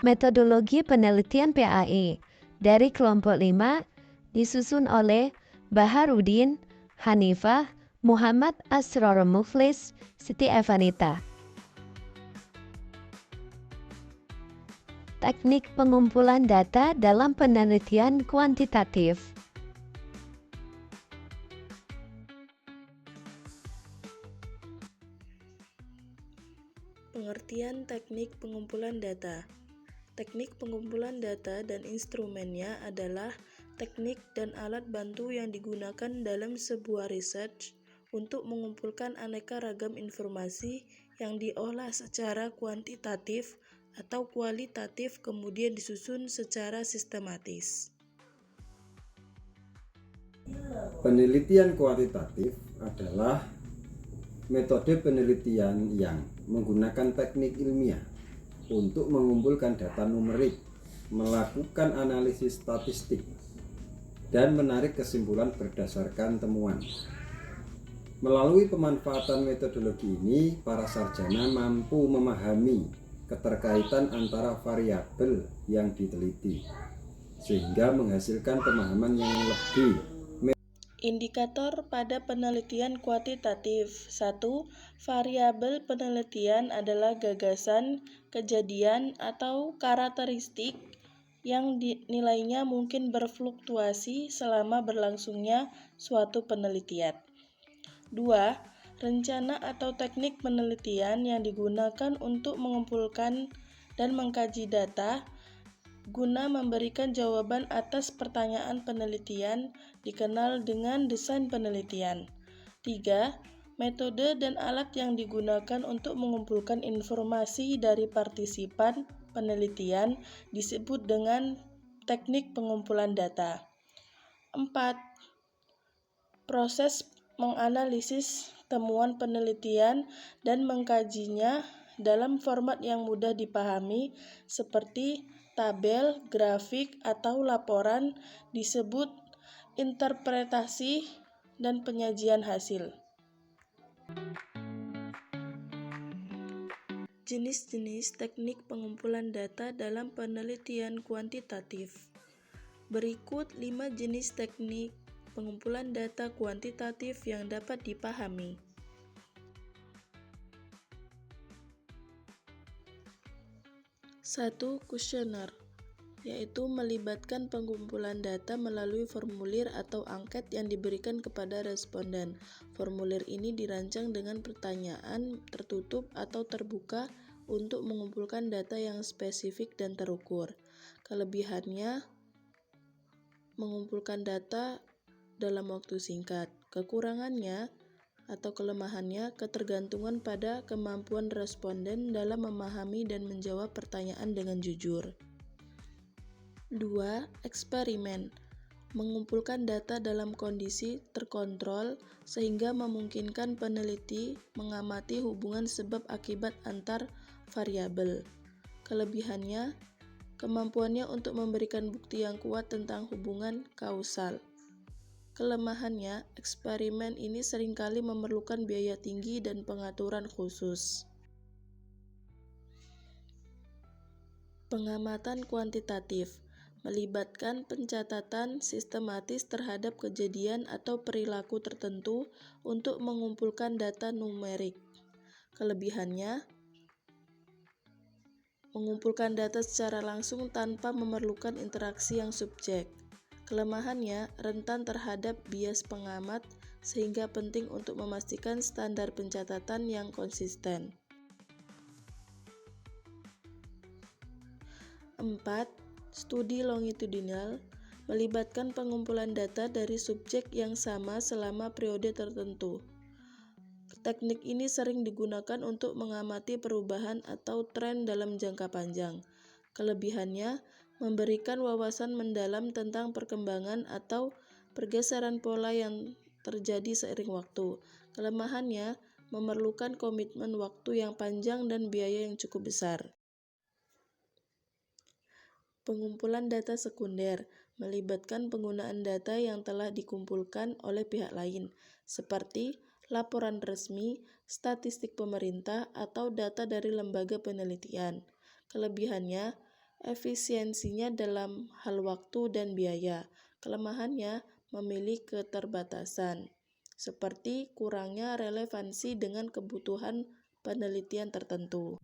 Metodologi penelitian PAE dari kelompok 5 disusun oleh Baharudin, Hanifah, Muhammad Asror Muflis, Siti Evanita. Teknik pengumpulan data dalam penelitian kuantitatif. Pengertian teknik pengumpulan data. Teknik pengumpulan data dan instrumennya adalah teknik dan alat bantu yang digunakan dalam sebuah research untuk mengumpulkan aneka ragam informasi yang diolah secara kuantitatif atau kualitatif kemudian disusun secara sistematis. Penelitian kuantitatif adalah metode penelitian yang menggunakan teknik ilmiah untuk mengumpulkan data numerik, melakukan analisis statistik, dan menarik kesimpulan berdasarkan temuan. Melalui pemanfaatan metodologi ini, para sarjana mampu memahami keterkaitan antara variabel yang diteliti, sehingga menghasilkan pemahaman yang lebih. Indikator pada penelitian kuantitatif. 1. Variabel penelitian adalah gagasan, kejadian, atau karakteristik yang nilainya mungkin berfluktuasi selama berlangsungnya suatu penelitian. 2. Rencana atau teknik penelitian yang digunakan untuk mengumpulkan dan mengkaji data guna memberikan jawaban atas pertanyaan penelitian dikenal dengan desain penelitian. 3. Metode dan alat yang digunakan untuk mengumpulkan informasi dari partisipan penelitian disebut dengan teknik pengumpulan data. 4. Proses menganalisis temuan penelitian dan mengkajinya dalam format yang mudah dipahami seperti tabel, grafik, atau laporan disebut interpretasi dan penyajian hasil. Jenis-jenis teknik pengumpulan data dalam penelitian kuantitatif. Berikut 5 jenis teknik pengumpulan data kuantitatif yang dapat dipahami. 1. Kuesioner, yaitu melibatkan pengumpulan data melalui formulir atau angket yang diberikan kepada responden. Formulir ini dirancang dengan pertanyaan tertutup atau terbuka untuk mengumpulkan data yang spesifik dan terukur. Kelebihannya, mengumpulkan data dalam waktu singkat. Kekurangannya atau kelemahannya, ketergantungan pada kemampuan responden dalam memahami dan menjawab pertanyaan dengan jujur. 2. Eksperimen, mengumpulkan data dalam kondisi terkontrol sehingga memungkinkan peneliti mengamati hubungan sebab akibat antar variabel. Kelebihannya, kemampuannya untuk memberikan bukti yang kuat tentang hubungan kausal. Kelemahannya, eksperimen ini seringkali memerlukan biaya tinggi dan pengaturan khusus. Pengamatan kuantitatif melibatkan pencatatan sistematis terhadap kejadian atau perilaku tertentu untuk mengumpulkan data numerik. Kelebihannya, mengumpulkan data secara langsung tanpa memerlukan interaksi yang subjek. Kelemahannya, rentan terhadap bias pengamat sehingga penting untuk memastikan standar pencatatan yang konsisten. 4. Studi longitudinal melibatkan pengumpulan data dari subjek yang sama selama periode tertentu. Teknik ini sering digunakan untuk mengamati perubahan atau tren dalam jangka panjang. Kelebihannya, memberikan wawasan mendalam tentang perkembangan atau pergeseran pola yang terjadi seiring waktu. Kelemahannya, memerlukan komitmen waktu yang panjang dan biaya yang cukup besar. Pengumpulan data sekunder melibatkan penggunaan data yang telah dikumpulkan oleh pihak lain, seperti laporan resmi, statistik pemerintah, atau data dari lembaga penelitian. Kelebihannya, efisiensinya dalam hal waktu dan biaya. Kelemahannya memiliki keterbatasan, seperti kurangnya relevansi dengan kebutuhan penelitian tertentu.